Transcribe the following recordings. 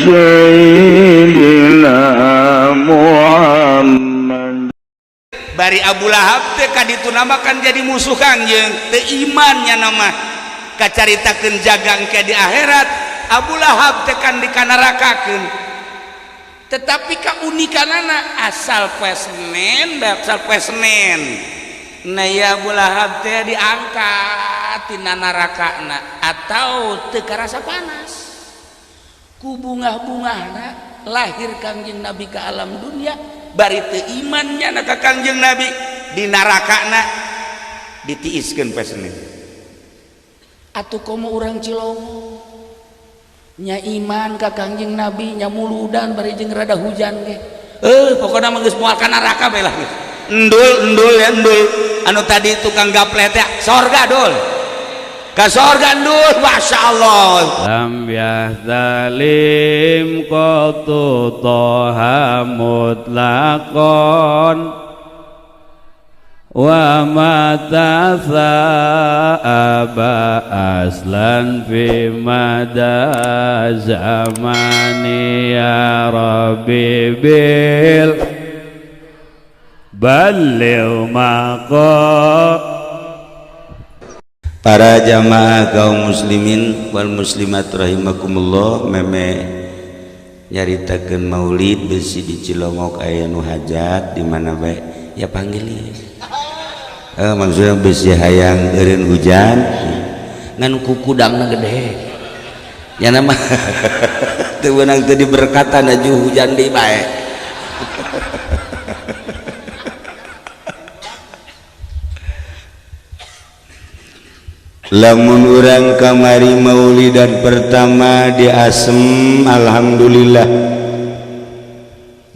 sayyidina Muhammad. Bari Abu Lahab teh kaditu namakan jadi musuh Kangjeng, teu imannya nama kacaritakeun jaga engke di akhirat. Abu Lahab teh kan dikanarakakeun, tetapi kaunikanana asal poe Senen asal poe Senen nah ya Abu Lahab teh diangkat tina narakana atau teu karasa panas ku bungah-bungahna lahir Kangjeng Nabi ke alam dunia. Bari teu imannya na ka Kangjeng Nabi di narakana ditiiskeun poe Senen. Atuh komo urang Cilongo nya iman ka Kangjeng Nabi nya muludan bari jeung rada hujan ge. Pokona mah geus moal ka neraka bae lah. Endul ya endul. Anu tadi tukang gaplet ya sorga dul. Ka sorga endul masyaallah. Lam yahzalim qatu toha mutlaqon wa mata sa'aba aslan fi mada zamani ya rabbi bil balil maqa. Para jamaah kaum muslimin wal muslimat rahimakumullah, meme nyaritakeun maulid besi di Cilongok aya nu hajat di mana bae ya panggil ya. Maksudnya besi hayang eureun hujan ngan kukudangna gede ya nama teu beunang teu diberkatan aju hujan deui bae. Lamun urang kamari maulidan pertama di Asem alhamdulillah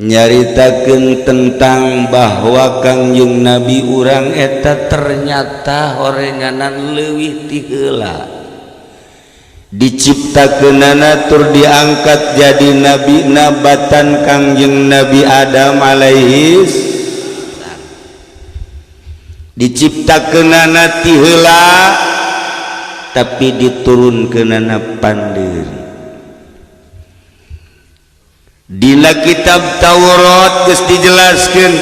nyaritakeun tentang bahwa Kangjeng Nabi urang eta ternyata horenganan leuwih ti heula diciptakeunana tur diangkat jadi nabi nabatan Kangjeng Nabi Adam alaihi diciptakeunana ti heula tapi diturunkeunana pandeuri. Dina kitab Taurat geus dijelaskeun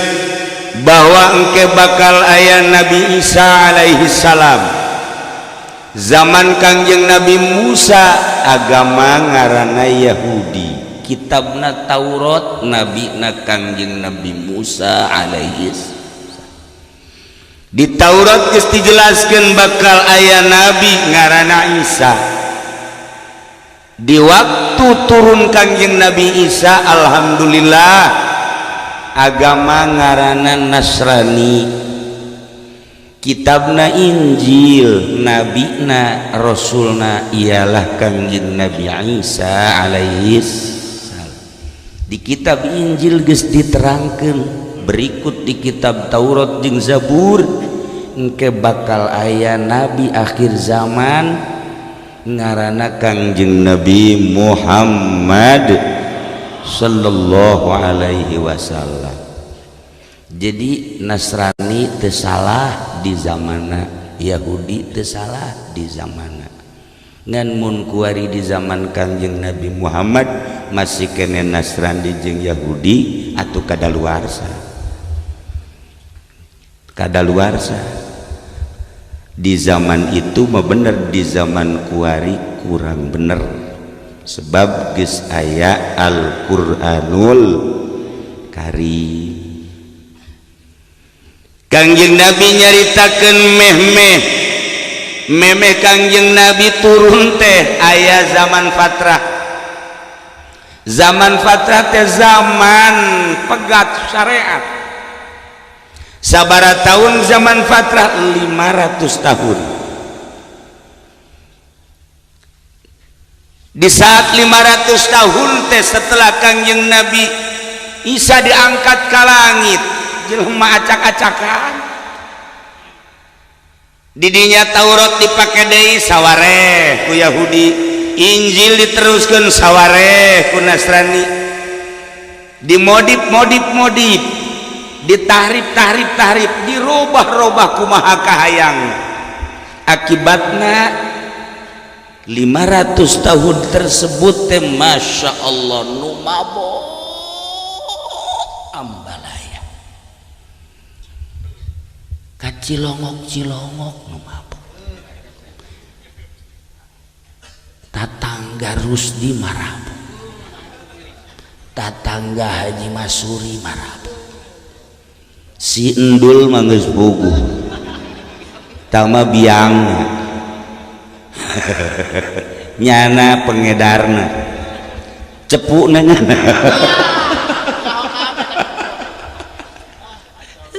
bahwa engke bakal aya Nabi Isa alaihi salam. Zaman Kangjeng Nabi Musa agama ngaranna Yahudi. Kitabna Taurat nabina Kangjeng Nabi Musa alaihi salam. Di Taurat geus dijelaskeun bakal aya nabi ngaranna Isa. Di waktu turun Kangjeng Nabi Isa alhamdulillah agama ngaranna Nasrani. Kitabna Injil nabina rasulna ialah Kangjeng Nabi Isa alaihi salam. Di kitab Injil geus diterangkeun berikut di kitab Taurat jeung Zabur engke bakal aya nabi akhir zaman ngaranna Kangjeng Nabi Muhammad sallallahu alaihi wasallam. Jadi Nasrani teu salah di zamanna, Yahudi teu salah di zamanna. Ngan mun kuari di zaman Kangjeng Nabi Muhammad masih kene Nasrani jeung Yahudi atuh kadaluarsa. Kadaluarsa di zaman itu mah bener, di zaman kuari kurang bener sebab geus aya Al-Qur'anul Karim. Kangjeng Nabi nyaritakeun meh Kangjeng Nabi turun teh aya zaman fatrah. Zaman fatrah teh zaman pegat syariat. Sabara tahun zaman fatrah 500 tahun. Di saat 500 tahun teh setelah Kangjeng Nabi Isa diangkat ke langit, jelema acak-acakan. Didinya Taurat dipake deui sawareh ku Yahudi, Injil diteruskeun sawareh ku Nasrani. Dimodif, ditahrif, dirubah-rubah kumaha kahayang. Akibatna 500 tahun tersebut teh masya Allah nu mabok ambalaya kacilongok-cilongok nu mabok tatangga Rusdi marabu tatangga Haji Masuri marabu si endul manggeus bogu tama biang nyana pengedarna cepu nanya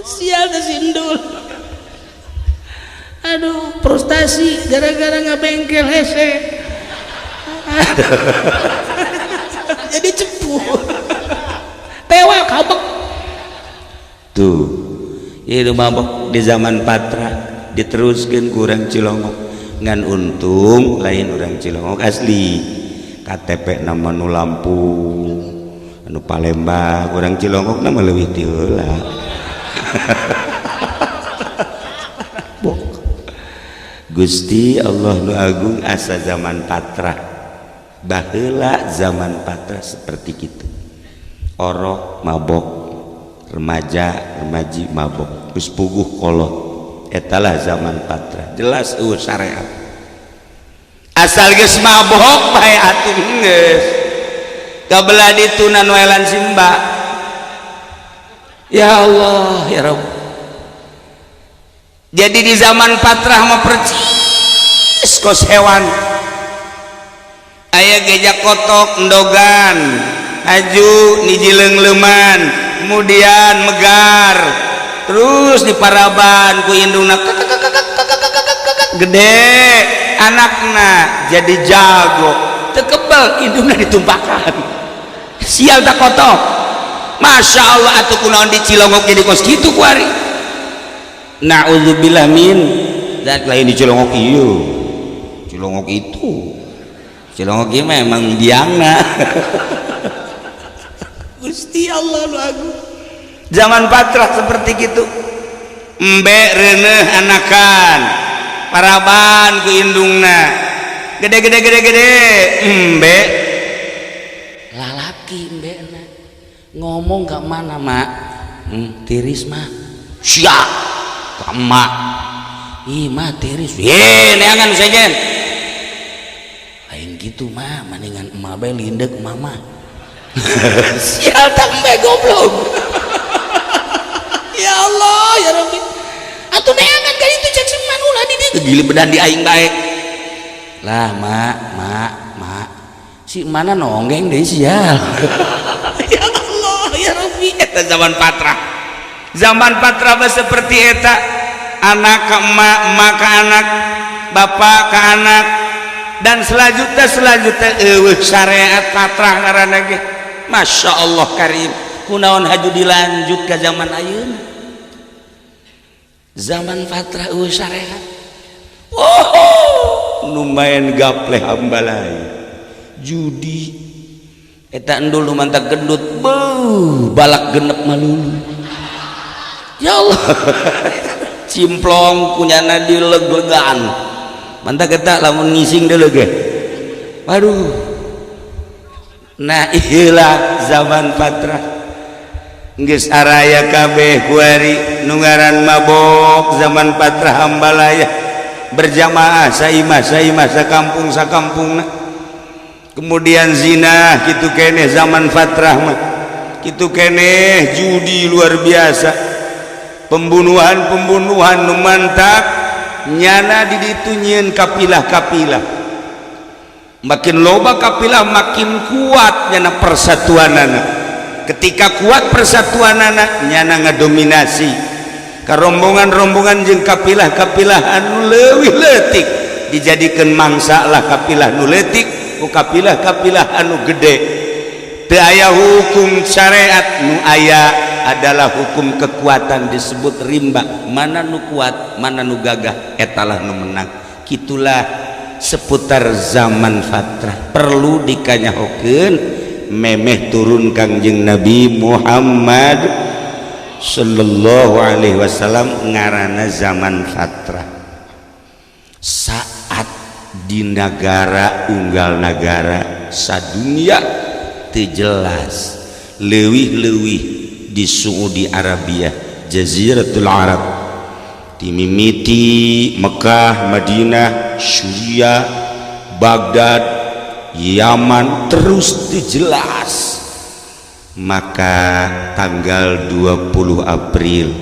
sial sindul aduh frustasi gara-gara ngabengkel hese jadi cepu tewa kabek tuh itu mabok di zaman Patra diteruskan kurang Cilongok ngan untung lain orang Cilongok asli KTP nama nu Lampung anu Palembang orang Cilongok nama leuwih ti heula Gusti Allah nu agung asa zaman Patra baheula zaman Patra seperti kitu orok mabok remaja remaji mabok geus puguh kolot etalah zaman Patra jelas syariat asal geus mabok bae atuh geus kabelah ditunan welan simba ya Allah ya Rabb jadi di zaman Patra mah percis kos hewan aya gejak kotok endogan aju nijileung leuman kemudian megar terus di paraban ku indungna gede anakna jadi jago tekebal indungna ditumpakan sial tak kotok masya Allah atuh kunaon di Cilongok jadi kos kitu kuari na'udzubillah min dan lain di Cilongok ieu Cilongok itu Cilongok ieu memang biangna Gusti Allah lu agung zaman Patra seperti gitu embe reuneuh anakan paraban ku indungna gede embe lalaki embena ngomong ke mana mak tiris mah sia ka emak ih mah tiris ye neangan segen lain gitu mah mendingan emak bae lindek mama sial tak embe goblok ya Allah ya Rabbi atuh neangan ka itu cek seman ulah di dieu gili bedan di aing bae lah mak si mana nonggeng deui sial ya Allah ya Rabbi eta zaman Patra mah seperti eta anak ka emak emak ka anak bapak ka anak dan selanjutnya eueuh syariat Patra ngaranna ge masya Allah karim kunaon haju dilanjut ke zaman ayeuna zaman Patra eueuh syariat lumayan gapleh hambalai judi eta endul nu mantap gendut balak genep malulu ya Allah cimplong kunyana dileg-legan mantap eta lamun ngising deuleu ge waduh nah iyalah zaman Patra geus araya kabeh kuari nu ngaran mabok zaman Patra hambalaya berjamaah saimah sakampung-sakampungna kemudian zina kitu keneh zaman Patra mah kitu keneh judi luar biasa pembunuhan nu mantap nyana di ditu nyieun kapilah-kapilah makin loba kapilah makin kuat nyana persatuanana ketika kuat persatuanana nyana ngadominasi ka rombongan-rombongan jeung kapilah-kapilah anu leuwih leutik dijadikeun mangsa lah kapilah nu leutik ku kapilah-kapilah anu gede teu aya hukum syariat nu aya adalah hukum kekuatan disebut rimba mana nu kuat mana nu gagah etalah nu menang kitulah seputar zaman Patra perlu dikanyahokeun memeh turun Kangjeng Nabi Muhammad sallallahu alaihi wasallam ngaranna zaman Patra saat di negara unggal negara sadunia tejelas leuwih-leuwih di Saudi Arabia Jaziratul Arab dimimiti Mekah, Madinah, Syria, Baghdad, Yaman terus dijelas. Maka tanggal 20 April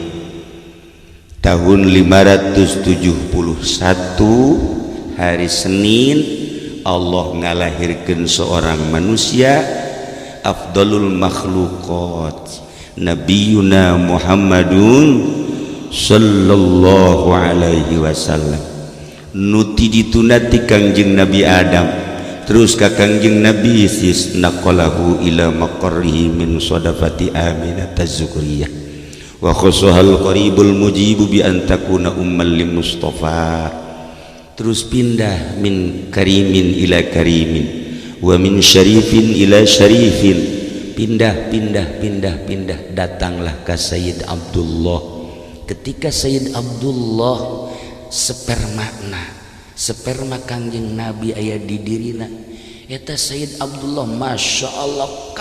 tahun 571 hari Senin Allah ngalahirkan seorang manusia afdalul makhluqat Nabiyuna Muhammadun sallallahu alaihi wasallam nuti ditunati Kangjeng Nabi Adam terus ka Kangjeng Nabi sis naqalahu ila maqarrihi min sadafati Aminah az-Zukriyah wa khusahal qaribul mujibu bi an takuna ummal li Mustafa terus pindah min karimin ila karimin wa min syarifin ila syarifin pindah datanglah ke Sayyid Abdullah. Ketika Sayyid Abdullah sperma Kangjeng Nabi aya di dirina eta Sayyid Abdullah Masya Allah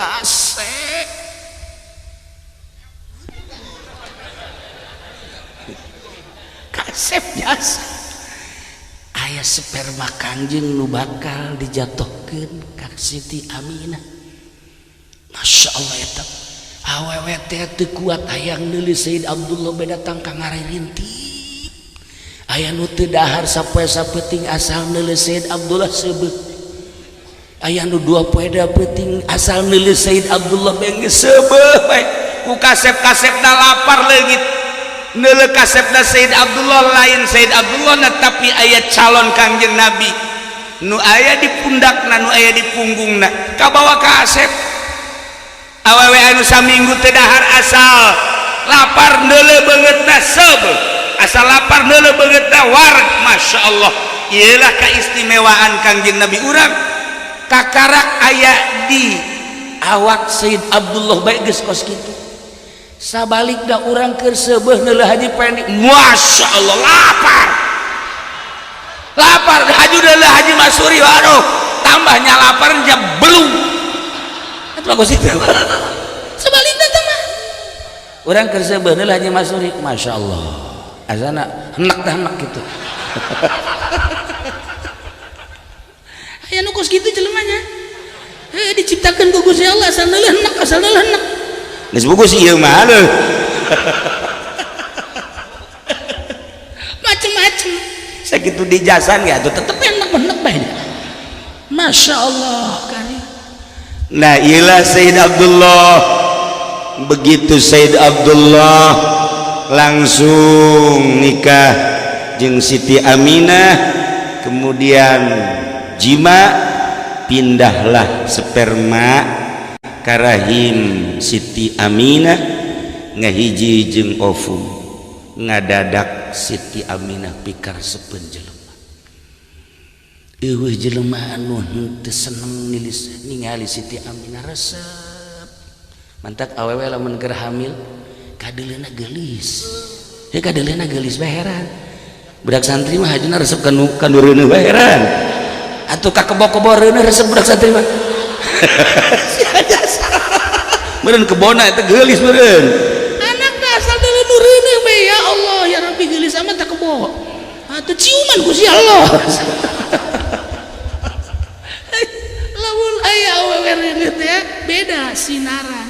kasep biasa aya sperma Kangjeng nu bakal dijatuhkeun ka Siti Aminah. Masya Allah eta awewe teh teu kuat hayang neuli Sayyid Abdullah bedatang ka ngaririntik aya nu teu dahar sapoe sapeting asal neuli Sayyid Abdullah seubeuh aya nu dua poe da peuting asal neuli Sayyid Abdullah bengge seubeuh bae ku kasep-kasepna lapar leungit neuleuh kasepna Sayyid Abdullah lain Sayyid Abdullah na tapi aya calon Kangjeng Nabi nu aya di pundakna nu aya di punggungna kabawa kasep awewe anu saminggu teu dahar asal lapar neuleuh beungeutna seubeuh asal lapar neuleuh beungeutna wareg. Masya Allah ieulah keistimewaan Kangjeng Nabi urang kakarak aya di awak Sayyid Abdullah bae geus kos kitu sabalikna urang keur seubeuh neuleuh haji pendi Masya Allah lapar haji neuleuh haji Masuri waduh tambahnya lapar nya belum eta bagus itu sebalikna teh mah urang keur seubeuh neuleuh haji Masuri Masya Allah azana henak dah henak gitu aya nu kos kitu jelemanya diciptakeun ku Gusti Allah asal neuleuh henak geus bugus ieu mah macem-macem sakitu dijasan ya tuh tetep enak bae Masya Allah kari. Nah iyalah Sayyid Abdullah begitu Sayyid Abdullah langsung nikah jeung Siti Aminah kemudian jima pindahlah sperma ka rahim Siti Aminah ngahiji jeung ovum ngadadak Siti Aminah pikar sepen jelema eueuh jelema anu henteu seneng ningali Siti Aminah resep mantak awewe lamun keur hamil kadeleuna geulis kadeleuna geulis bae heran budak santri mah hajuna resep kanu reuneung bae heran atuh ka kebo-kebo reuneung resep budak santri mah meureun kebona eta geulis meureun anakna asal deuleu nu reuneung bae ya Allah ya Rabbi geulis amat tak kebo atuh ciuman ku si Allah lamun aya awewe reuneung teh beda sinaran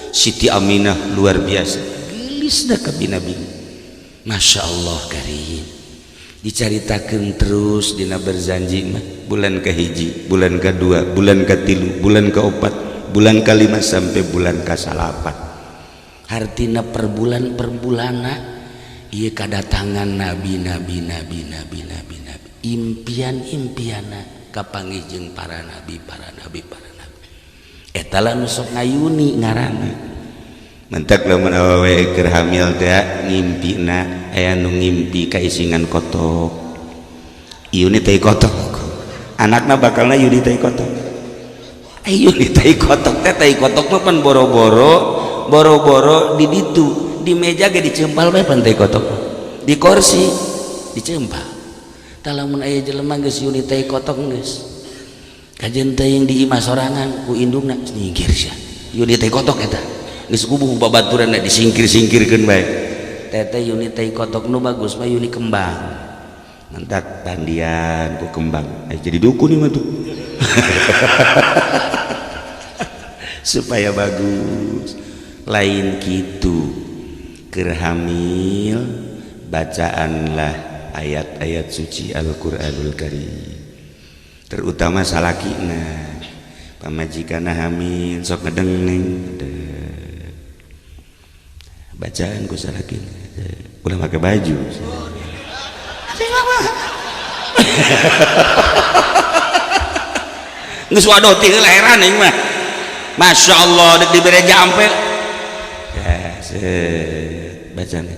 Siti Aminah luar biasa gelisna ka bina-bina Masya Allah karim dicaritakeun terus dina berjanji mah bulan kahiji bulan kadua bulan katilu bulan kaopat bulan kalima sampai bulan kasalapan artina per bulanna ieu kadatangan nabi impian-impianna kapanggih jeung para nabi eta lah nu sok ngayuni ngaranna mentek lamun awewe keur hamil teh ngimpina aya nu ngimpi kaisingan kotok ieu ni teh kotok anakna bakalna ieu di teh kotok ayo di teh kotok teh kotok mah pan boro-boro di ditu di meja ge dicempal bae pan teh kotok di kursi dicempal Talamun aya jelema geus yuni teh kotok geus kajen teh yang di imah sorangan ku indungna nyingkir sia yuni teh kotok eta geus kubuh babaturan disingkir-singkirkeun bae teh yuni teh kotok nu bagus mah yuni kembang mantak tandian ku kembang jadi dukun ieu mah tuh supaya bagus lain kitu keur hamil bacaanlah ayat-ayat suci Al-Qur'anul Karim terutama salakina pamajikana hamil sok ngedengeng bacaan ku salakina ulah make baju geus waduh ti lahiran aing mah masyaallah dek dibere jampe ya bacaan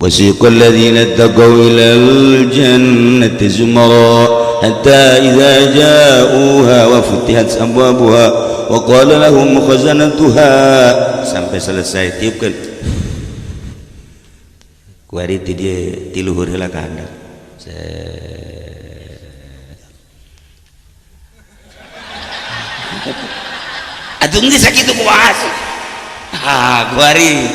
وسيق الذين اتقوا إلى الجنة زمرا حتى إذا جاءوها وفتحت أبوابها وقال لهم خزنتها sampai selesai tiupkeun kuari ti dia ti luhur heula ka handap atuh geus sakitu kuas kuari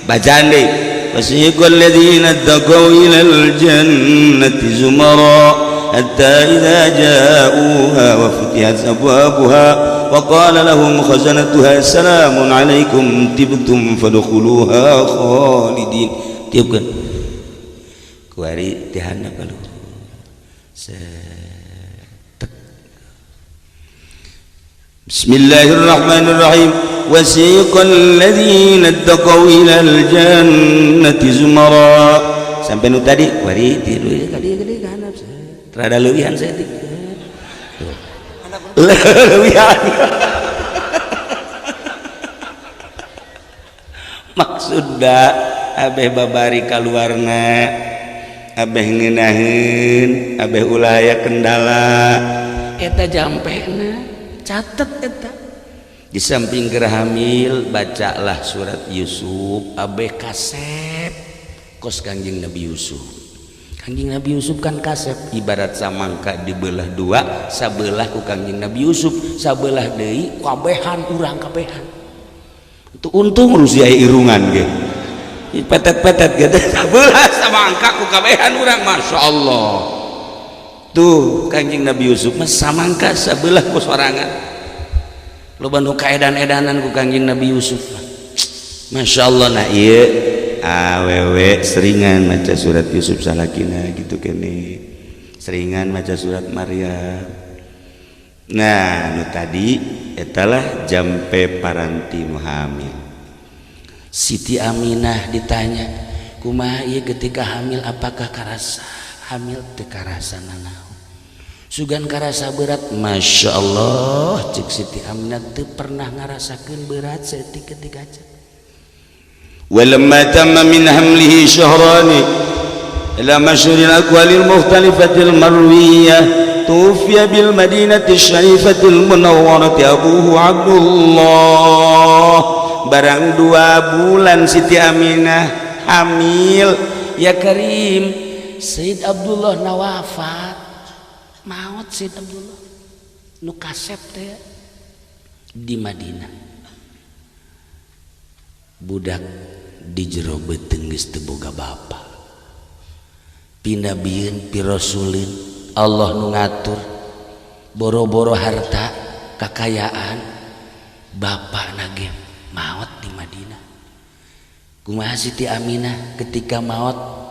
bacaan deui وسيق الذين اتقوا إلى الجنة زمرا حتى إذا جاءوها وفتحت أبوابها وقال لهم خزنتها سلام عليكم طبتم فادخلوها خالدين tiupkeun kuari teh handap ka luhur Bismillahirrahmanirrahim وسيق الذين اتقوا إلى الجنة زمرا sampai nu tadi kuari tilu ka dieu gede ka handap rada leuwihan saeutik leuwihan maksudna abeh babari kaluarna abeh ngeunaheun abeh ulah aya kendala eta jampena catet eta di samping keur hamil bacalah surat Yusuf abeh kasep kos Kangjeng Nabi Yusuf. Kangjeng Nabi Yusuf kan kasep ibarat samangka dibelah dua sabelah ku Kangjeng Nabi Yusuf sabelah deui kabehan urang kabehan itu untung rusia irungan ge petet-petet gitu sabelah samangka ku kabehan urang masyaallah tuh Kangjeng Nabi Yusuf mah samangka sabelah ku sorangan loba nu kaedan-edanan ku Kangjeng Nabi Yusuf masyaallah nah ieu awewe seringan maca surat Yusuf salakina gitu kene seringan maca surat Maryam nah nu tadi etalah jampe paranti nu hamil Siti Aminah ditanya kumaha ieu ketika hamil apakah karasa hamil teu karasa nanaon sugan karasa berat Masya Allah cik Siti Aminah teu pernah ngarasakeun berat saeutik ketika aja walamma tamma min hamlihi syahrani ila masyhuril aqwalil mukhtalifatil marwiyah tufiya bil madinati syarifatil munawwarati abuhu Abdullah barang 2 bulan Siti Aminah hamil ya Karim Sayyid Abdullah na wafat maut Sayyid Abdullah nu kasep teh di Madinah budak di jero beuteung geus teu boga bapa pinabieun pirasulin Allah nu ngatur boro-boro harta kakayaan bapa nage maut di Madinah kumaha Siti Aminah ketika maut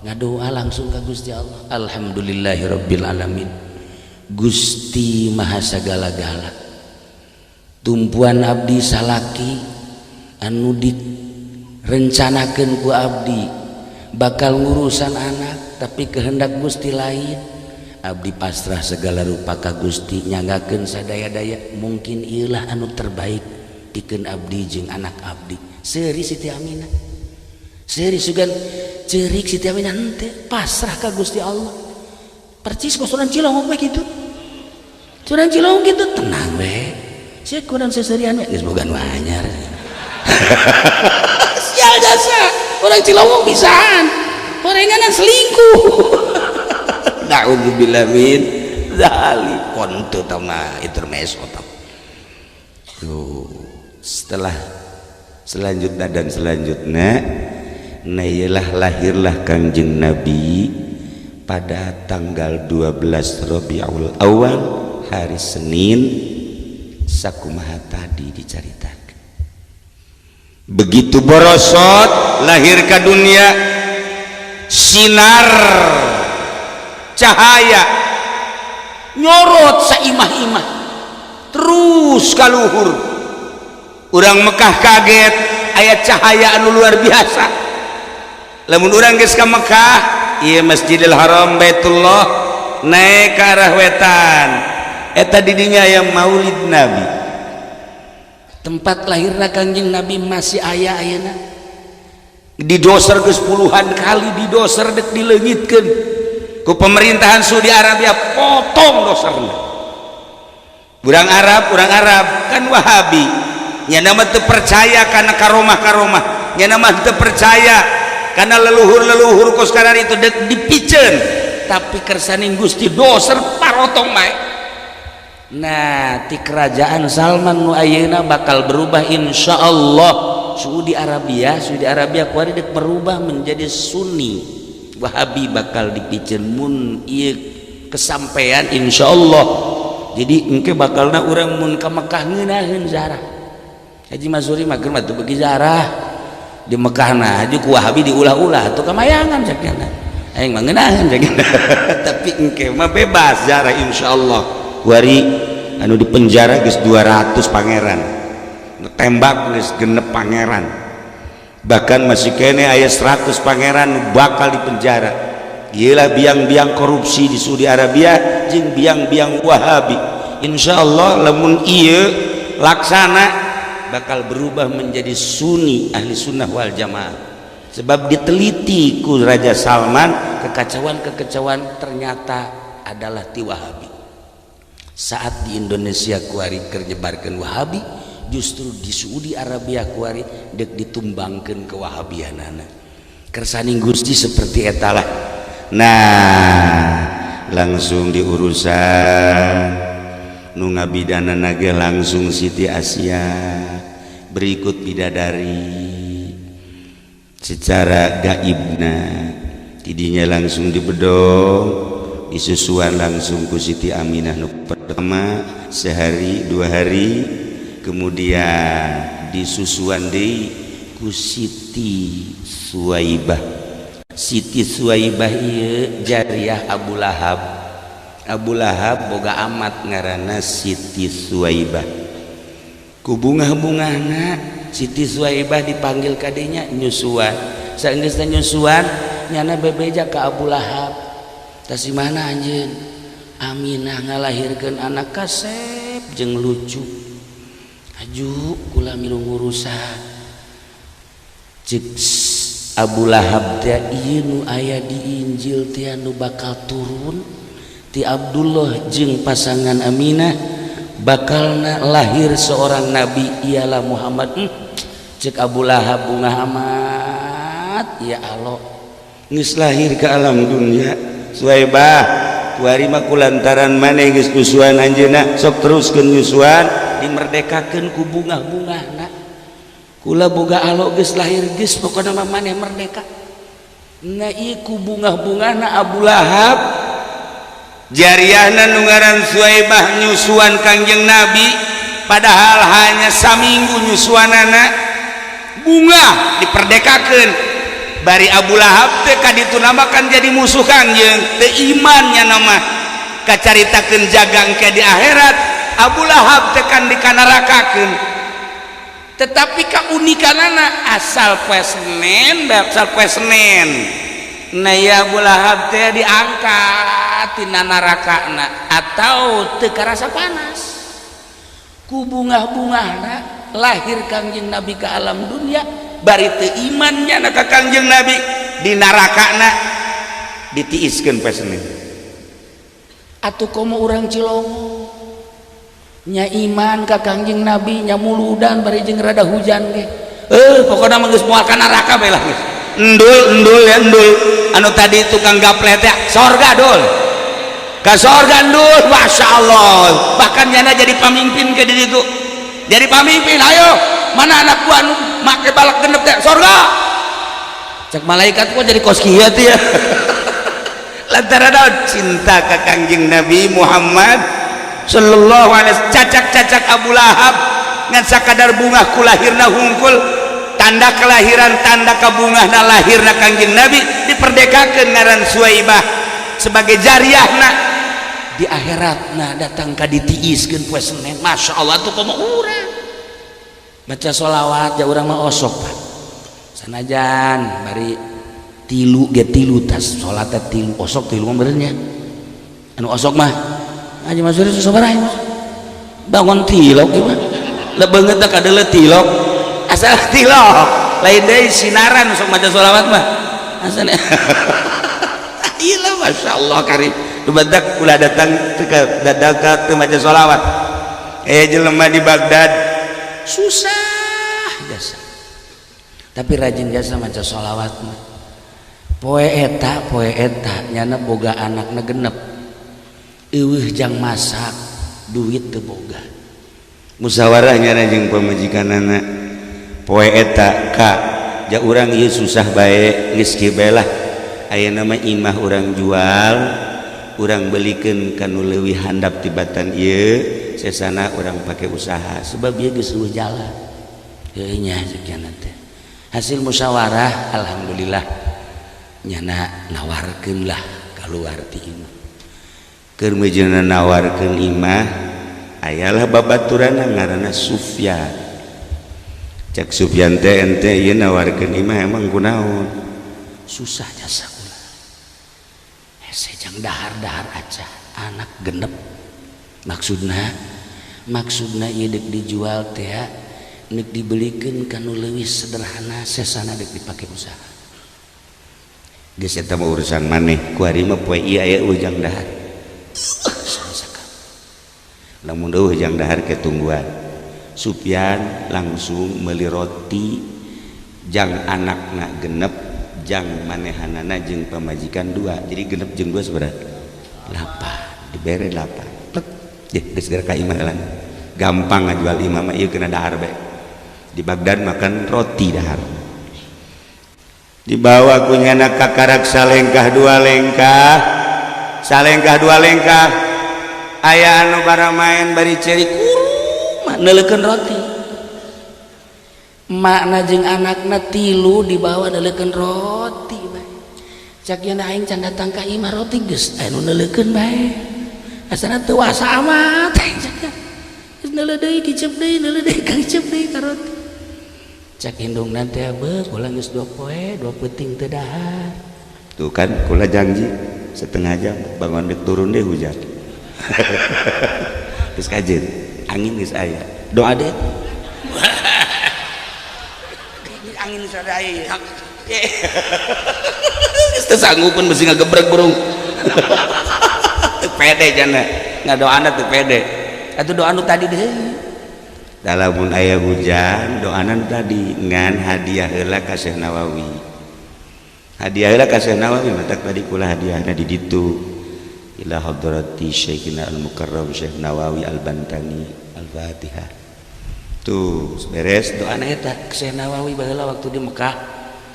ngadoa langsung ka Gusti Allah alhamdulillahirabbil alamin Gusti maha sagala-gala tumpuan abdi salaki anu direncanakeun ku abdi bakal ngurusan anak tapi kehendak Gusti lain abdi pasrah segala rupa ka Gusti nyanggakeun sadaya-daya mungkin ieulah anu terbaik pikeun abdi jeung anak abdi seuri Siti Aminah seuri sugan ceurik Siti Aminah henteu pasrah ka Gusti Allah percis ku Sunan Cilongok we kitu Sunan Cilongok kitu tenang we ceuk kurang seserian we geus boga nu anyar sial jasa orang Cilongok pisan gorengan selingkuh. Naudzubillah min dzalik. Kontu tama intermezzo tah. Setelah selanjutnya dan selanjutnya ialah lahirlah Kangjeng Nabi pada tanggal 12 Rabiul Awal hari Senin sakumaha tadi dicaritakan. Begitu borosot lahir ke dunia sinar cahaya nyorot saimah-imah terus kaluhur. Urang Mekah kaget aya cahaya anu luar biasa. Lamun urang geus ka Mekah ieu Masjidil Haram Baitullah naik ke arah wetan eta di dinya aya Maulid Nabi. Tempat lahirna Kangjeng Nabi masih aya ayeuna. Didoser geus puluhan kali didoser dek dileungitkeun ku pemerintahan Saudi Arabia, potong doserna. Urang Arab kan Wahabi. Nya nama teu percaya kana karomah-karomah. Nya nama teu percaya karena leluhur-leluhur kos sekarang itu dipiceun, tapi kersaning Gusti doser parotong mae. Nah ti kerajaan Salman nu ayeuna bakal berubah insyaallah. Saudi Arabia kuari dek berubah menjadi Sunni, Wahabi bakal dipiceun mun ieu kesampean insyaallah. Jadi engke bakalna urang mun ka Mekah ngeunaheun ziarah. Haji Masuri mah keur teu beuki ziarah di Mekahna haji ku Wahabi diulah-ulah tuh kamayangan sakjana aing mah ngeunaheun sakjana. Tapi engke mah bebas ziarah insyaallah. Kuari anu di penjara geus 200 pangeran, tembak geus genep pangeran, bahkan masih kene aya 100 pangeran bakal di penjara. Iyalah biang-biang korupsi di Saudi Arabia jeung biang-biang Wahabi. Insyaallah lamun ieu laksana bakal berubah menjadi Sunni, ahli sunnah wal jamaah. Sebab diteliti ku Raja Salman, kekacauan-kekacauan ternyata adalah ti Wahabi. Saat di Indonesia kuari keur nyebarkeun Wahabi, justru di Saudi Arabia kuari dek ditumbangkeun ke Wahabianana. Kersaning Gusti seperti etalah. Nah, langsung diurusan nu ngabidanana ge langsung Siti Asia berikut bidadari secara gaibna tidinya langsung dibedong disusuan langsung ku Siti Aminah nu pertama sehari 2 hari, kemudian disusuan deui ku Siti Suwaibah. Siti Suwaibah ieu jariyah Abu Lahab. Abu Lahab boga amat ngaranna Siti Suwaibah. Ku bungah-bungahna Siti Suwaibah dipanggil kadinya nyusuan. Saenggeusna nyusuan nyana bebeja ka Abu Lahab. Tas mana anjeun? Aminah ngalahirkeun anak kasep jeung lucu. Aju kula milu ngurusan. Cik Abu Lahab teh ieu nu aya di Injil teh anu bakal turun ti Abdullah jeung pasangan Aminah bakalna lahir seorang nabi ialah Muhammad. Cek Abu Lahab bungah amat ya Allah geus lahir ke alam dunia. Suwaibah kuari mah kulantaran maneh geus nyusuan anjeunna sok teruskeun nyusuan dimerdekakeun ku bungah-bungahna. Kula boga alo geus lahir geus pokona mah maneh merdeka. Na ieu ku bungah-bungahna Abu Lahab jariyahna nu ngaran Suwaibah nyusuan Kangjeng Nabi padahal hanya saminggu nyusuanana bunga diperdekakeun. Bari Abu Lahab teh kaditu namakan jadi musuh Kangjeng teu imannya nama kacaritakeun jagang ke di akhirat. Abu Lahab teh kan dikanarakakeun. Tetapi kaunikanana asal poe Senen nah ya Abu Lahab teh diangkat tina narakana atau teu karasa panas ku bungah-bungahna lahir Kangjeng Nabi ke alam dunia bari teu imannya na ka Kangjeng Nabi di narakana ditiiskeun poe Senen. Atuh komo urang Cilongo nya iman ka Kangjeng Nabi nya muludan bari jeung rada hujan ge pokona mah geus moal ka neraka bae lah geus endul ya endul anu tadi tukang gaplet ya sorga dul ke sorga endul Masya Allah bahkan nyana jadi pamimpin ke diri itu jadi pamimpin ayo mana anak gua anu make balak genep teh sorga cek malaikat gua jadi kos kieu teh ya lantaran cinta ke Kangjeng Nabi Muhammad sallallahu alaihi wasallam cacak-cacak Abu Lahab ngan sakadar bunga kulahirna hungkul tanda kelahiran tanda kabungahna lahirna Kangjeng Nabi diperdekakeun ngaran Suwaibah sebagai jariyahna di akhiratna datang ka ditiiskeun poe Senen Masya Allah tuh komo urang baca sholawat ja urang mah osok Pak sanajan bari tilu ge tilu tas salat tilu osok tilu mah benernya anu osok mah aja masuk sabaraha bangun tilok gimana lebeungeut teh kadeuleut tilok asal tilok lain deui sinaran sok maca sholawat mah asal ieu lah Masya Allah karim badak ulah datang ke dadak teu maca sholawat jelema di Baghdad susah jasa tapi rajin jasa maca sholawat mah poe eta nyana boga anakna genep eueuh jang masak duit teu boga musyawarah nyana jeung pamajikanana poe eta ka ja urang ieu susah bae geus kieu bae lah ayeuna mah imah urang jual urang belikeun kanu leuwih handap tibatan ieu sesana urang pake usaha sebab ieu geus eueuh jalan heuh nya sakiana teh hasil musyawarah alhamdulillah nyana nawarkeun lah kaluar ti imah keur mejeuna nawarkeun imah ayalah babaturanna ngaranna Sufyan cek Sufyan teh ente ieu nawarkeun imah emang kunaon susah jasa kula hese jang dahar-dahar aca anak genep maksudna ieu deuk dijual teh neuk dibelikeun kanu leuwih sederhana sesana deuk dipake usaha geus eta mah urusan maneh ku ari mah poe ieu aya ujang dahar lamun eueuh jang dahar ke tungguan Sufyan langsung meuli roti jang anakna genep jang manehanana jeung pamajikan 2 jadi genep jeung 2 sabaraha 8 dibere 8 plek geus geura ka imah lan gampang ngajual imah mah ieu kena dahar bae di Baghdad makan roti dahar dibawa ku nyana ka karak salengkah 2 lengkah aya anu bara main bari ceri kurma neuleukeun roti makna jeung anakna 3 dibawa neuleukeun roti bae cak yana aing can datang ka imah roti geus anu neuleukeun bae asana teu wasa amat geus neuleuh deui kicep deui ka roti cak indungna teh beuk ulah geus 2 poe 2 peuting teu dahar tuh kan kula janji setengah jam bangun deuk turun deh hujan terus kajen angin geus aya doa deh angin geus aya geus teu sanggupeun mesti ngagebrek burung teu pede jana ngadoana teu pede atuh doa nu tadi deh dalamun aya hujan doana tadi ngan hadiah heula ka Syekh Nawawi hadiah heula ka Syekh Nawawi matak tadi kula hadiahna di ditu ila hadrati Syekhina al-Mukarram Syekh Nawawi al-Bantani al-Fatihah tuh beres doana eta Syekh Nawawi baheula waktu di Mekah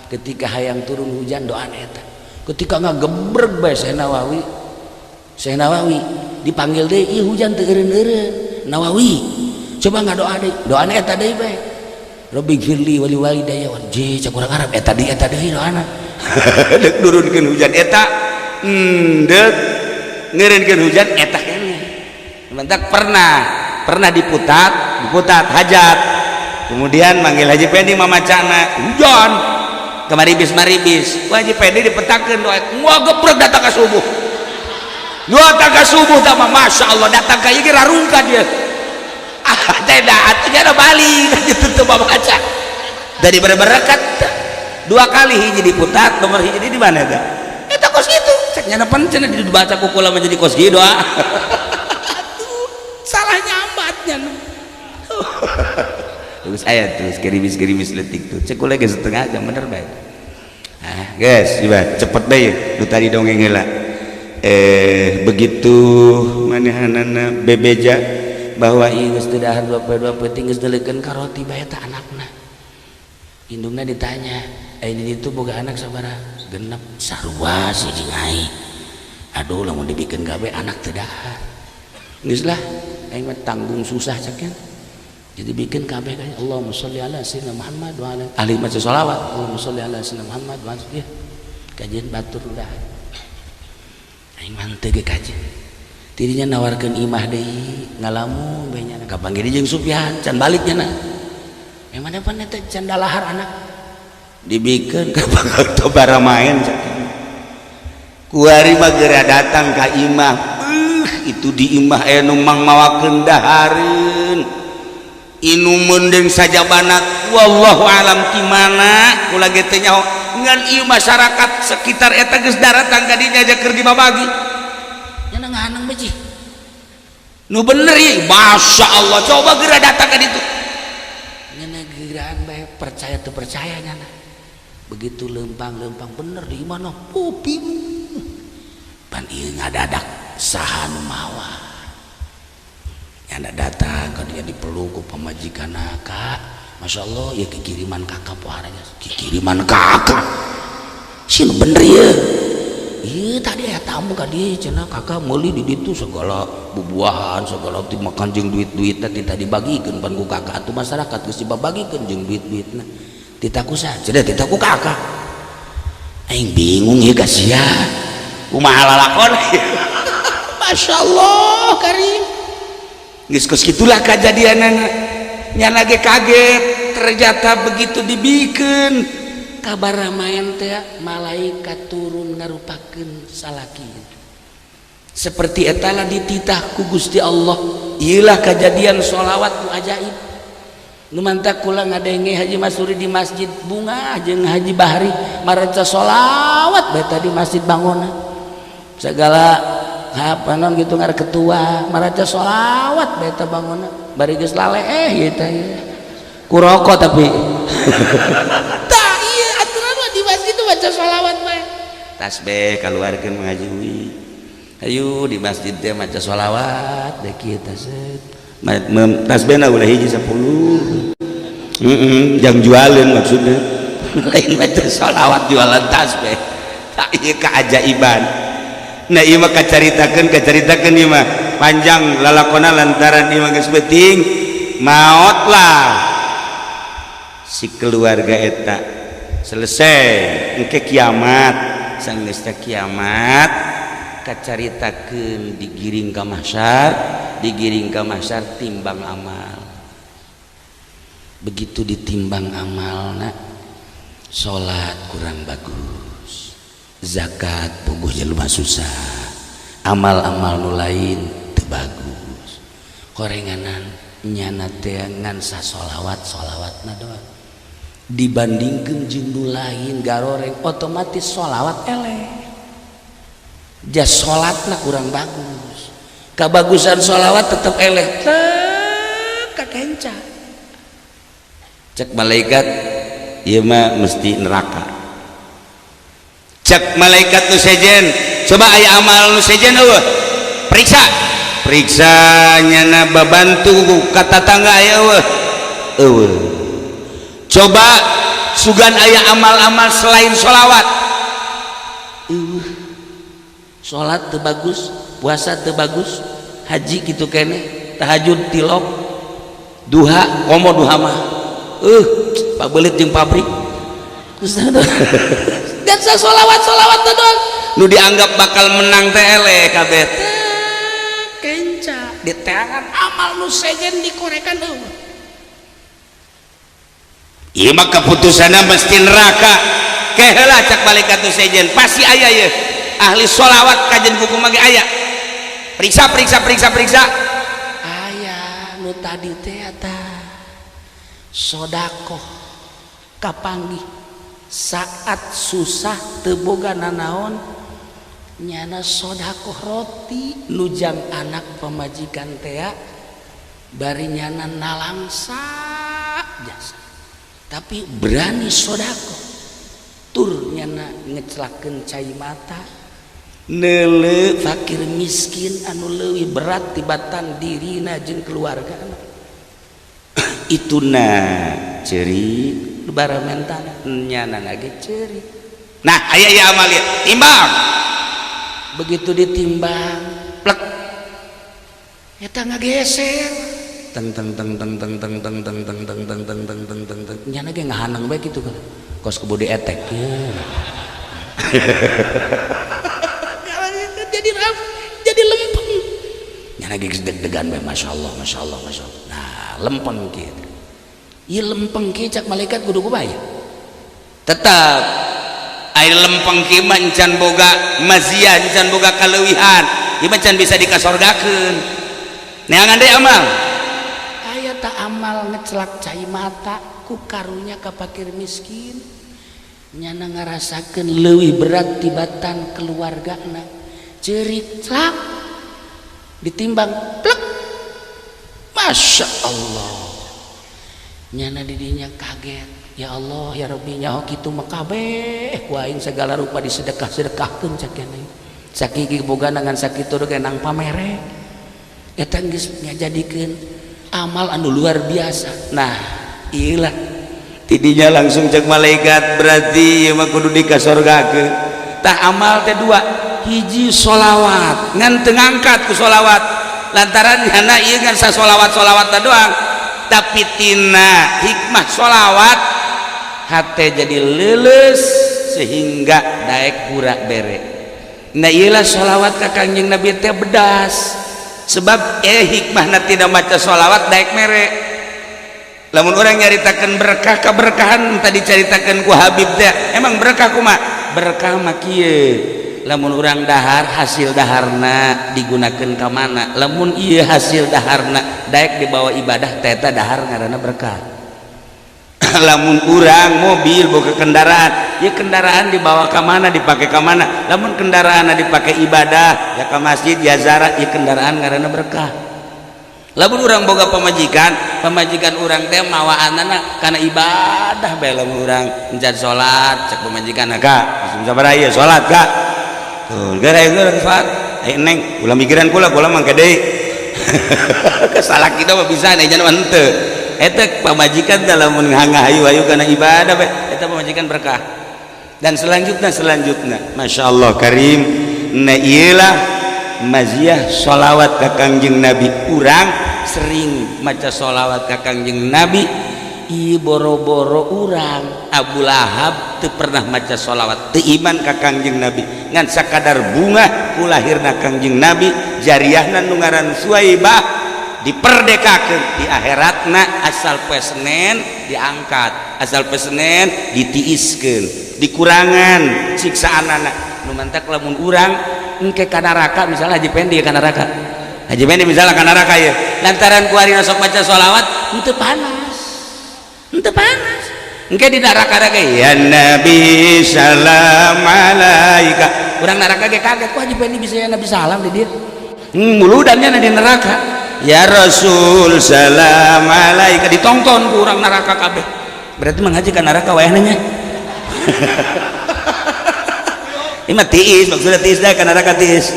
ketika hayang turun hujan doana eta ketika ngagebreg bae Syekh Nawawi dipanggil deui ieu hujan teu eureun-eureun Nawawi coba ngadoa deui doana eta deui bae Rabbi firli wali walidayya wal ji cak urang Arab eta deui doana deuk nurunkeun hujan eta deuk ngeureunkeun hujan eta keneh mentak pernah diputat hajat kemudian manggil Haji Pendi mamacana hujan kemaribis Haji Pendi dipetakeun doa moal gebrek datang ka subuh tah Masya Allah datang ka ieu ge rarungkad dia teh da atunya da balik gitu teu baca dari berberkat 2 kali hiji diputat nomor hiji di mana teh eta kos kitu cek nyana pancen dibaca ku kula menjadi kos kitu doa salah nyambatnya terus aya terus gerimis letik tuh cek kula ge setengah jam bener bae guys coba cepet deh lu tadi dongeng heula begitu manehanana bebeja bahwa ieu geus teu dahar 2 peuting geus deulekeun ka roti bae eta anakna indungna ditanya di ditu boga anak sabaraha genep sarua si jingai aduh lamun dibikeun gawe anak teu dahar geus lah aing mah tanggung susah cekeun jadi bikin kabeh kaya Allahumma sholli ala sayyidina Muhammad wa ala ahli maca sholawat Allahumma sholli ala sayyidina Muhammad wa ala kajian batur udah aing manteu ge kajian tidinya nawarkeun imah deui ngalamun bae nya kapanggih jeung Sufyan can baliknya na memang depan eta can dalahar anak dibikeun ka bakal bara main cekeun kuari mah geura datang ka imah itu di imah aya nu mangmawakeun dahareun inu mendeng saja banak wallahu alam gimana kula ge teh nyaho ngan ieu masyarakat sekitar eta geus daratang ka dinya aja keur dibabagi nya ngahaneng beji nu bener ieu masyaallah coba geura datang ka ditu nya geuraan bae percaya teu percaya nya begitu lempang-lempang bener di mana puping pan ieu ngadadak saha nu mawa anda datang kan dia dipeluk ku pamajikan kakak Masya Allah ya kikiriman kakak puaranya kikiriman kakak sih bener ya iya tadi ya tamu kan dia cina kakak meuli di ditu segala bubuahan segala ti makan jeung duit-duit nanti tadi bagikan pan ku kakak atuh masyarakat geus dibagikeun jeung duit-duitna titaku saja dah titaku kakak aing bingung ya sia kumaha lalakon Masya Allah karim geus kitulah kajadianana nyana ge kaget ternyata begitu dibikeun kabar main teh malaikat turun ngarupakeun salaki seperti eta lah dititah ku Gusti Allah ieulah kajadian sholawat nu ajaib nu mantap kula ngadenge Haji Masuri di Masjid Bunga jeung Haji Bahri mareca sholawat bae tadi Masjid Bangona segala apa non gitu ngar ketua maraca sholawat beta bangunna bari geus lale ieu teh kuroko tapi tah ieu aturan mah di masjid itu baca sholawat bae tasbih kaluarkeun ngaji ayo di masjid teh maca sholawat deh kieu tasbih tasbihna ulah hiji 10 jang jualan maksudnya lain maca sholawat jualan tasbih tah ieu keajaiban nah ieu mah kacaritakeun ieu mah panjang lalakona lantaran ieu mah geus beuting maot lah si keluarga eta selesai engke kiamat sanggeus teh kiamat kacaritakeun digiring ka mahsyar timbang amal begitu ditimbang amalna salat kurang bagus zakat puguh jelema susah amal-amal nu lain teu bagus korenganan nyana teh ngan sholawatna doang dibandingkeun jeung nu lain garoreng otomatis sholawat eleh jas sholatna kurang bagus kabagusan sholawat tetep eleh teu kakenca cek malaikat ieu mah mesti neraka cek malaikat nu sejen coba aya amal nu sejen eueuh periksa nyana babantu ka tatangga aya eueuh coba sugan aya amal-amal selain sholawat sholat teu bagus puasa teu bagus haji kitu kene tahajud tilok duha komo duha mah pabelit jeung pabrik dan sholawat doang nu dianggap bakal menang teh eleh kabeh kenca di teangan amal nu sejen dikorekan eueuh ieu mah keputusanna mesti neraka keheula cak malaikat nu sejen pasti aya ye ahli sholawat kajen hukum mah ge aya periksa aya nu tadi teh eta sedekah kapanggih saat susah teu boga nanaon nyana sedekah roti nujang anak pamajikan teh bari nyana nalangsa jasa tapi berani sedekah turnya ngecelakeun cai mata neule fakir miskin anu leuwih berat tibatan dirina jeung keluargana ituna ceurik baramentana nyana ge ceurik. Nah aya ieu amal ieu timbang begitu ditimbang plek eta ngageser teng teng teng teng teng teng teng teng teng teng teng teng teng teng teng teng nyana ge ngahanang bae kitu kan kos kebudi etek jadi lempeng nyana ge deg-degan bae masyaallah masyaallah masyaallah. Nah lempeng kitu ieu lempeng kieu cak malaikat kudu kubaya tetap air lempeng kieu mah encan boga maziyah encan boga kaleuwihan ieu mah can bisa dikasorgakeun neangan deui amal aya tak amal ngecelak cai mata ku karunya ka fakir miskin nyana ngarasakeun leuwih berat tibatan keluargana ceurik celak ditimbang plek masya Allah nyana didinya kaget ya Allah ya Rabbi nyaho kitu mah kabeh ku aing segala rupa disedekah-sedekahkeun cakene sakiki boga nangan sakitu ge nang pamere eta geus ngajadikeun amal anu luar biasa. Nah iyalah tidinya langsung cek malaikat berarti ieu mah kudu dikasorgakeun tah amal teh dua hiji sholawat ngan teu ngangkat ku sholawat lantaran nyana ieu ngan sasolawat-solawat doang tapi tina hikmah sholawat hate jadi leuleus sehingga daek pura bere. Nah iyalah sholawat ka Kangjeng Nabi teh bedas sebab hikmahna tidak maca sholawat daek mere lamun orang nyaritakeun berkah keberkahan tadi dicaritakeun ku Habib teh emang berkah kumaha berkah mah kieu lamun urang dahar hasil daharna digunakeun ka mana lamun ieu hasil daharna daek dibawa ibadah teh eta dahar ngaranna berkah. Lamun urang mobil boga kendaraan ieu kendaraan dibawa ka mana dipake ka mana lamun kendaraanna dipake ibadah ya ka masjid ya ziarah ieu kendaraan ngaranna berkah. Lamun urang boga pamajikan urang teh mawaanana kana ibadah bae lamun urang encan salat cek pamajikan ka sabaraha ieu salat ka tuh gara urang salat neng ulah mikiran kula mangke deui kesalah kita mah bisa nya mah henteu eta pamajikan teh lamun ngahayu-hayu kana ibadah bae eta pamajikan berkah. Dan selanjutnya masyaallah karim na iyalah maziyah sholawat ka Kangjeng Nabi urang sering maca sholawat ka Kangjeng Nabi ieu boro-boro urang Abu Lahab teu pernah maca sholawat teu iman ka Kangjeng Nabi ngan sakadar bunga ku lahirna Kangjeng Nabi jariyahna nu ngaran Suwaibah diperdekakeun di akhiratna asal poe Senen diangkat asal poe Senen ditiiskeun dikurangan siksaanana nu mantak lamun urang engke ka neraka misalnya Haji Pendi ka neraka Haji Pendi misalnya ka neraka ya lantaran ku harina sok maca sholawat henteu panas engke di neraka ge ya Nabi salam alaika urang neraka ge kaget ku Haji Pendi bisa ya Nabi salam di dieu muludannya di neraka ya Rasul salam alaika ditonton ku urang neraka kabeh berarti manghaji ka neraka wayahna nya ini mah tiis maksudnya tiis dah ka neraka tiis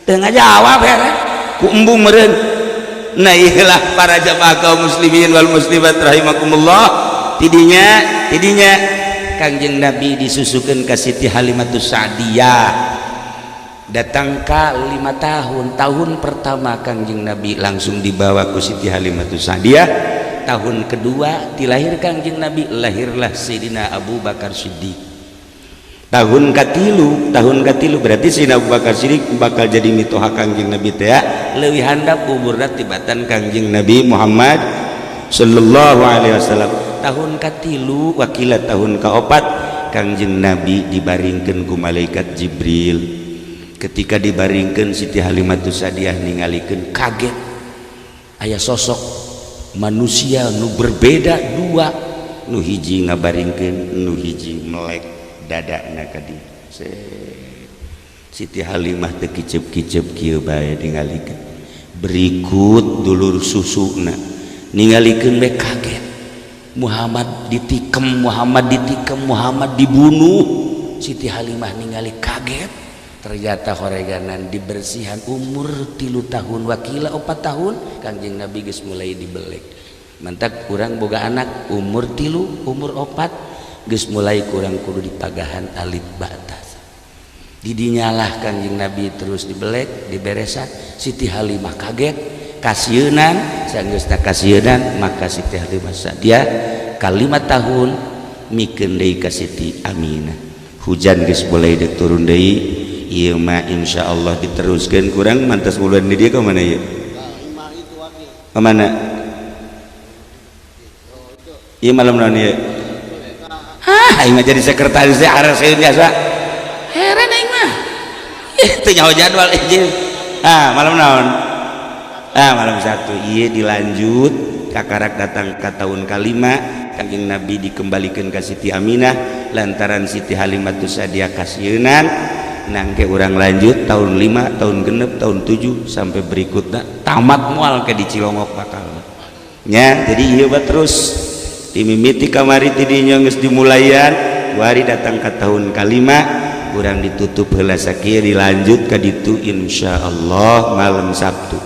teu ngajawab ya ku embung meureun. Nah iyalah para jamaah kaum muslimin wal muslimat rahimakumullah tidinya Kangjeng Nabi disusukeun ka Siti Halimatus Sa'diyah datang ka 5 tahun pertama Kangjeng Nabi langsung dibawa ku Siti Halimatus Sa'diyah tahun kedua dilahir Kangjeng Nabi lahirlah Sayyidina Abu Bakar Siddiq tahun katilu berarti Sayyidina Abu Bakar Siddiq bakal jadi mitoha Kangjeng Nabi teh leuwih handap umurna tibatan Kangjeng Nabi Muhammad sallallahu alaihi wasallam tahun katilu wakila tahun kaopat Kangjeng Nabi dibaringkeun ku malaikat Jibril. Ketika dibaringkeun Siti Halimatus Sa'diyah ningalikeun kaget aya sosok manusia nu berbeda dua nu hiji ngabaringkeun nu hiji melek dadana ka dieu Siti Halimah teu kicep-kicep kieu bae ningalikeun berikut dulur susuna ningalikeun bae kaget Muhammad ditikem, Muhammad dibunuh. Siti Halimah ningali kaget, ternyata horeganan dibersihan umur 3 tahun wakila 4 tahun Kangjeng Nabi geus mulai dibelek. Mantak kurang boga anak umur 3 umur 4 geus mulai kurang kudu dipagahan alif batas. Didinyalah Kangjeng Nabi terus dibelek diberesan. Siti Halimah kaget kasieun,an sanggeusna kasieun,an maka Siti Halimah sadia kalimat tahun mikeun deui ka Siti Aminah. Hujan geus mulai turun deui. Ieu mah insyaallah diteruskeun kurang mantas bulan di dieu ka mana ieu? Ka mana? Ieu malam naon ieu? Hah, aing mah jadi sekretaris teh hareuseun biasa. Heran aing mah. Teu nyaho jadwal izin. Malam naon? Malam 1. Ieu dilanjut kakarak datang ka tahun kalima Kanjeng Nabi dikembalikan ke Siti Aminah lantaran Siti Halimah tu sadia kasieun,an nangke urang lanjut tahun 5 tahun genep tahun 7 sampai berikutnya tamat mual ke di Cilongok bakal nya. Jadi ieu bae terus dimimiti kamari ti dinya geus dimulayan wari datang ka tahun kalima urang ditutup heula sakieu dilanjut ka ditu insyaallah malam Sabtu.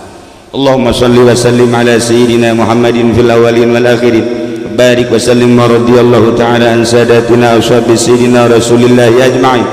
Allahumma shalli wa sallim ala sayyidina Muhammadin fil awwalin wal akhirin barik wa sallim wa radiyallahu ta'ala an sadatina ashabi sayyidina Rasulillah ajma'in.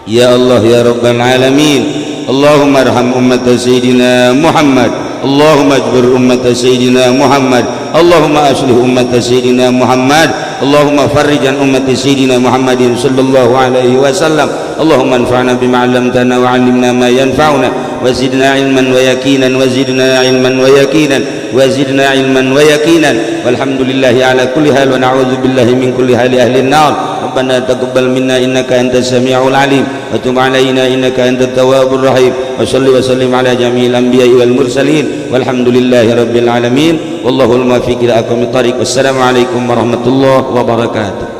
Ya Allah ya rabbal alamin, Allahumma arham ummat sayyidina Muhammad, Allahumma ajbur ummat sayyidina Muhammad, Allahumma aslih ummat sayyidina Muhammad, Allahumma farrij an ummat sayyidina Muhammadin sallallahu alaihi wasallam. Allahumma anfa'na bima 'allamtana wa 'allimna ma yanfa'una wa zidna ilman wa yaqinan wa zidna ilman wa yaqinan wa zidna ilman wa yaqinan walhamdulillahi ala kulli hal wa na'udzu billahi min kulli hali ahli an-nar. Rabbana taqabbal minna innaka antas samiul alim wa tub 'alaina innaka antat tawwabur rahim wa shalli wa sallim ala jami'il anbiya'i wal mursalin walhamdulillahi rabbil alamin wallahu al-muwaffiq ila aqwamit thariq. Wassalamu alaikum warahmatullahi wabarakatuh.